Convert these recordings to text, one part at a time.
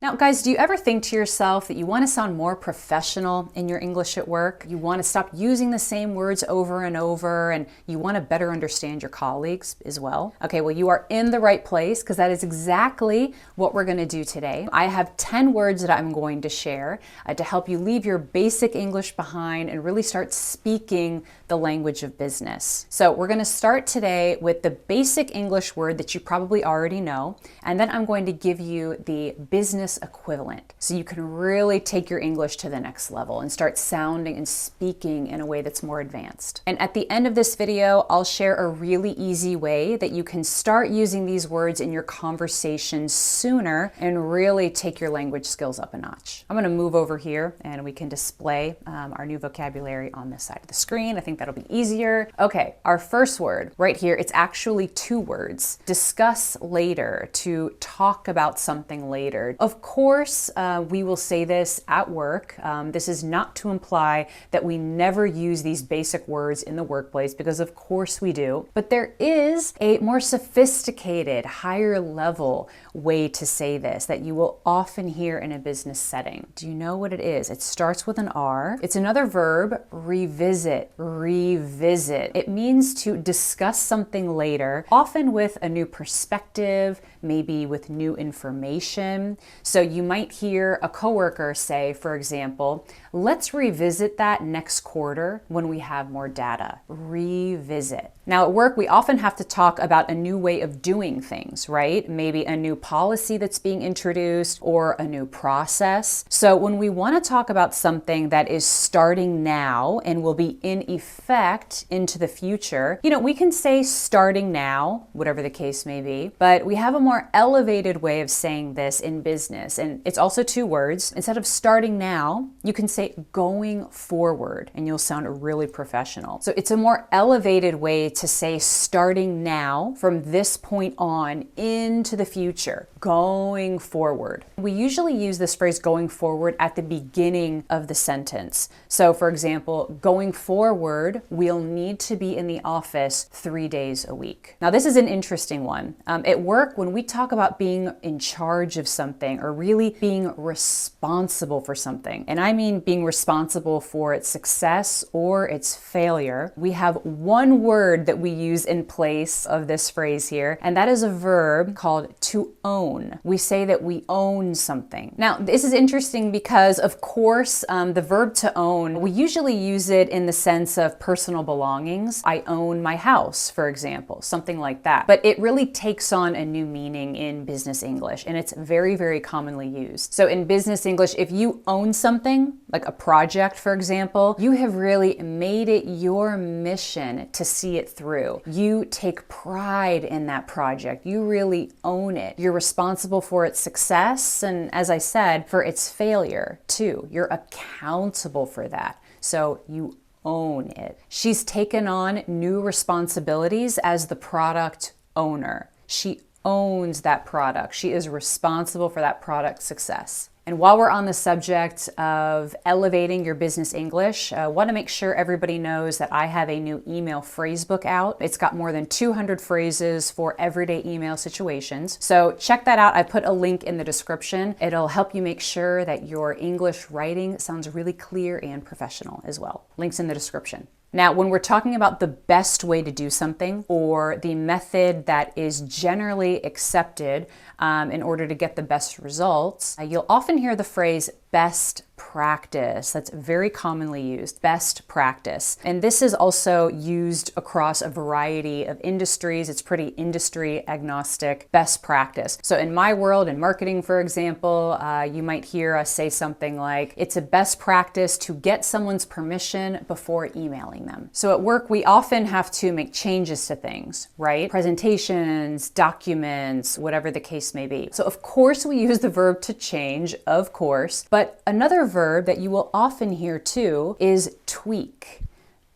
Now, guys, do you ever think to yourself that you want to sound more professional in your English at work? You want to stop using the same words over and over, and you want to better understand your colleagues as well? Okay, well, you are in the right place because that is exactly what we're going to do today. I have 10 words that I'm going to share to help you leave your basic English behind and really start speaking the language of business. So we're going to start today with the basic English word that you probably already know, and then I'm going to give you the business equivalent so you can really take your English to the next level and start sounding and speaking in a way that's more advanced. And at the end of this video, I'll share a really easy way that you can start using these words in your conversations sooner and really take your language skills up a notch. I'm going to move over here and we can display our new vocabulary on this side of the screen. I think that'll be easier. Okay, our first word right here, it's actually two words. Discuss later, to talk about something later. Of course, we will say this at work. This is not to imply that we never use these basic words in the workplace, because of course we do. But there is a more sophisticated, higher level way to say this that you will often hear in a business setting. Do you know what it is? It starts with an R. It's another verb, revisit, revisit. It means to discuss something later, often with a new perspective, maybe with new information. So you might hear a coworker say, for example, let's revisit that next quarter when we have more data. Revisit. Now at work, we often have to talk about a new way of doing things, right? Maybe a new policy that's being introduced or a new process. So when we want to talk about something that is starting now and will be in effect into the future, we can say starting now, whatever the case may be, but we have a more elevated way of saying this in business. And it's also two words. Instead of starting now, you can say going forward and you'll sound really professional. So it's a more elevated way to say starting now from this point on into the future, going forward. We usually use this phrase going forward at the beginning of the sentence. So for example, going forward, we'll need to be in the office 3 days a week. Now this is an interesting one. At work, when we talk about being in charge of something or really being responsible for something, and I mean being responsible for its success or its failure, we have one word that we use in place of this phrase here, and that is a verb called to own. We say that we own something. Now, this is interesting because, of course, the verb to own, we usually use it in the sense of personal belongings. I own my house, for example, something like that. But it really takes on a new meaning in business English, and it's very, very commonly used. So in business English, if you own something, like a project, for example, you have really made it your mission to see it through. You take pride in that project. You really own it. You're responsible for its success, and as I said, for its failure too. You're accountable for that. So you own it. She's taken on new responsibilities as the product owner. She owns that product. She is responsible for that product's success. And while we're on the subject of elevating your business English, I want to make sure everybody knows that I have a new email phrasebook out. It's got more than 200 phrases for everyday email situations. So check that out. I put a link in the description. It'll help you make sure that your English writing sounds really clear and professional as well. Links in the description. Now, when we're talking about the best way to do something or the method that is generally accepted in order to get the best results, you'll often hear the phrase best practice. That's very commonly used, best practice. And this is also used across a variety of industries. It's pretty industry agnostic, best practice. So in my world, in marketing, for example, you might hear us say something like, it's a best practice to get someone's permission before emailing them. So at work, we often have to make changes to things, right? Presentations, documents, whatever the case may be. So of course we use the verb to change, of course, but another verb that you will often hear too is tweak.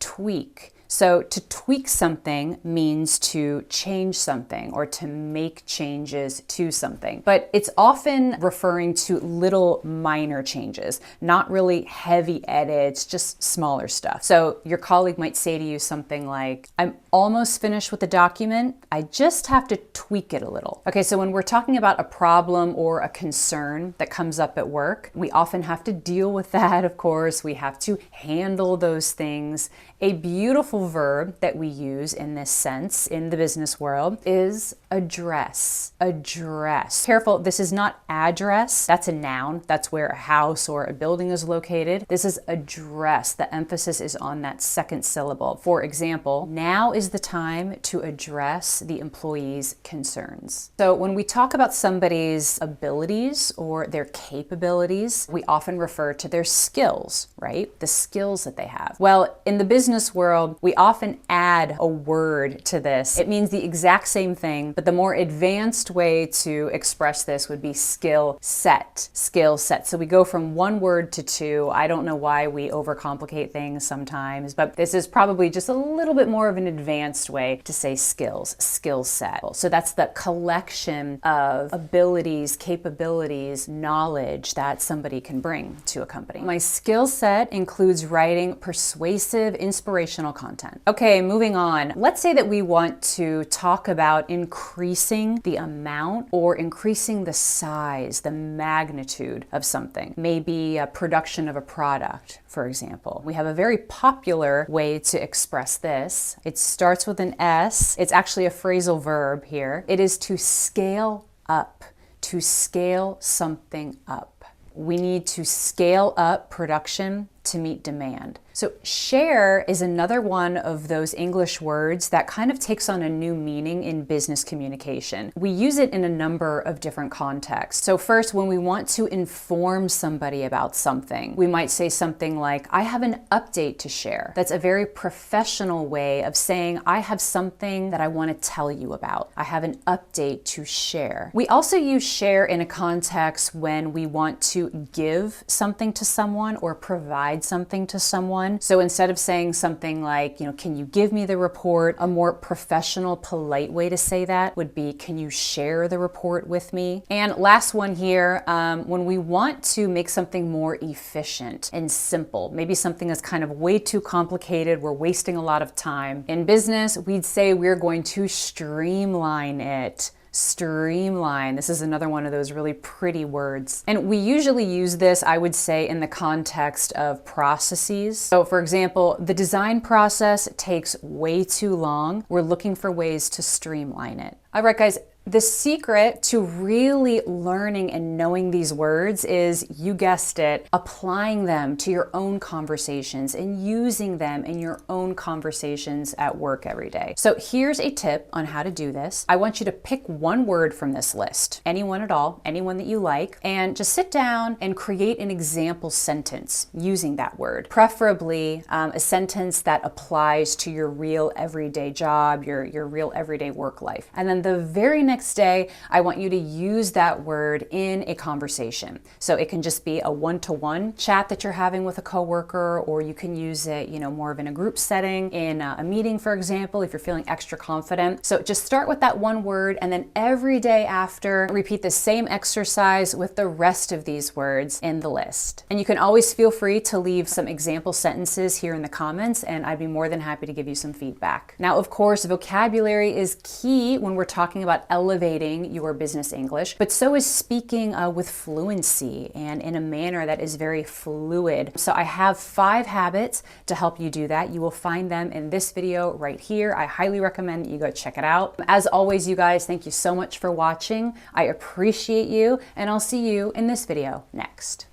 Tweak. So to tweak something means to change something or to make changes to something. But it's often referring to little minor changes, not really heavy edits, just smaller stuff. So your colleague might say to you something like, I'm almost finished with the document. I just have to tweak it a little. Okay, so when we're talking about a problem or a concern that comes up at work, we often have to deal with that, of course. We have to handle those things. A beautiful verb that we use in this sense in the business world is address. Address. Careful, this is not address. That's a noun. That's where a house or a building is located. This is address. The emphasis is on that second syllable. For example, now is the time to address the employee's concerns. So when we talk about somebody's abilities or their capabilities, we often refer to their skills, right? The skills that they have. Well, in the business world, we often add a word to this. It means the exact same thing, but the more advanced way to express this would be skill set. Skill set. So we go from one word to two. I don't know why we overcomplicate things sometimes, but this is probably just a little bit more of an advanced way to say skills, skill set. So that's the collection of abilities, capabilities, knowledge that somebody can bring to a company. My skill set includes writing persuasive, inspirational content. Okay, moving on. Let's say that we want to talk about increasing the amount or increasing the size, the magnitude of something. Maybe a production of a product, for example. We have a very popular way to express this. It starts with an S. It's actually a phrasal verb here. It is to scale up, to scale something up. We need to scale up production to meet demand. So share is another one of those English words that kind of takes on a new meaning in business communication. We use it in a number of different contexts. So first, when we want to inform somebody about something, we might say something like, I have an update to share. That's a very professional way of saying, I have something that I want to tell you about. I have an update to share. We also use share in a context when we want to give something to someone or provide something to someone. So instead of saying something like, can you give me the report? A more professional, polite way to say that would be, can you share the report with me? And last one here, when we want to make something more efficient and simple, maybe something is kind of way too complicated, we're wasting a lot of time. In business, we'd say we're going to streamline it. Streamline. This is another one of those really pretty words. And we usually use this, I would say, in the context of processes. So for example, the design process takes way too long. We're looking for ways to streamline it. All right, guys. The secret to really learning and knowing these words is, you guessed it, applying them to your own conversations and using them in your own conversations at work every day. So here's a tip on how to do this. I want you to pick one word from this list, anyone at all, anyone that you like, and just sit down and create an example sentence using that word. Preferably a sentence that applies to your real everyday job, your real everyday work life. And then the very next day, I want you to use that word in a conversation. So it can just be a one-to-one chat that you're having with a coworker, or you can use it, more of in a group setting, in a meeting, for example, if you're feeling extra confident. So just start with that one word, and then every day after, repeat the same exercise with the rest of these words in the list. And you can always feel free to leave some example sentences here in the comments, and I'd be more than happy to give you some feedback. Now, of course, vocabulary is key when we're talking about elevating your business English, but so is speaking with fluency and in a manner that is very fluid. So I have 5 habits to help you do that. You will find them in this video right here. I highly recommend that you go check it out. As always, you guys, thank you so much for watching. I appreciate you, and I'll see you in this video next.